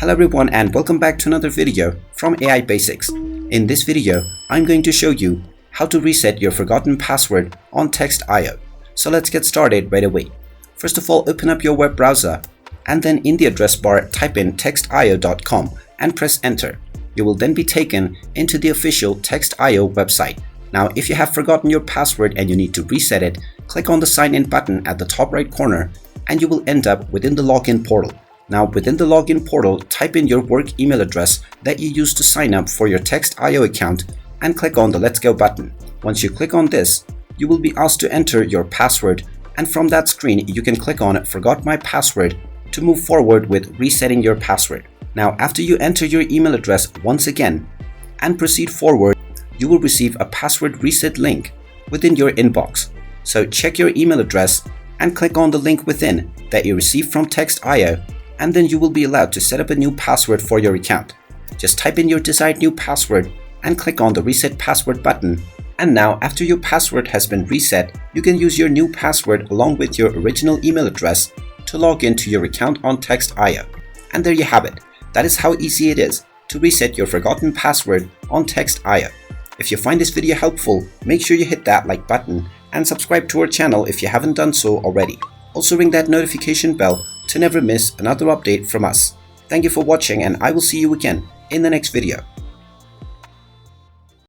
Hello everyone and welcome back to another video from AI Basics. In this video, I'm going to show you how to reset your forgotten password on Text.io. So let's get started right away. First of all, open up your web browser and then in the address bar type in textio.com and press enter. You will then be taken into the official Text.io website. Now, if you have forgotten your password and you need to reset it, click on the sign in button at the top right corner and you will end up within the login portal. Now, within the login portal, type in your work email address that you used to sign up for your Text.io account and click on the Let's Go button. Once you click on this, you will be asked to enter your password, and from that screen, you can click on Forgot My Password to move forward with resetting your password. Now, after you enter your email address once again and proceed forward, you will receive a password reset link within your inbox. So check your email address and click on the link within that you received from Text.io, and then you will be allowed to set up a new password for your account. Just type in your desired new password and click on the Reset Password button. And now, after your password has been reset, you can use your new password along with your original email address to log into your account on Text.io. And there you have it. That is how easy it is to reset your forgotten password on Text.io. If you find this video helpful, make sure you hit that like button and subscribe to our channel if you haven't done so already. Also ring that notification bell to never miss another update from us. Thank you for watching and I will see you again in the next video.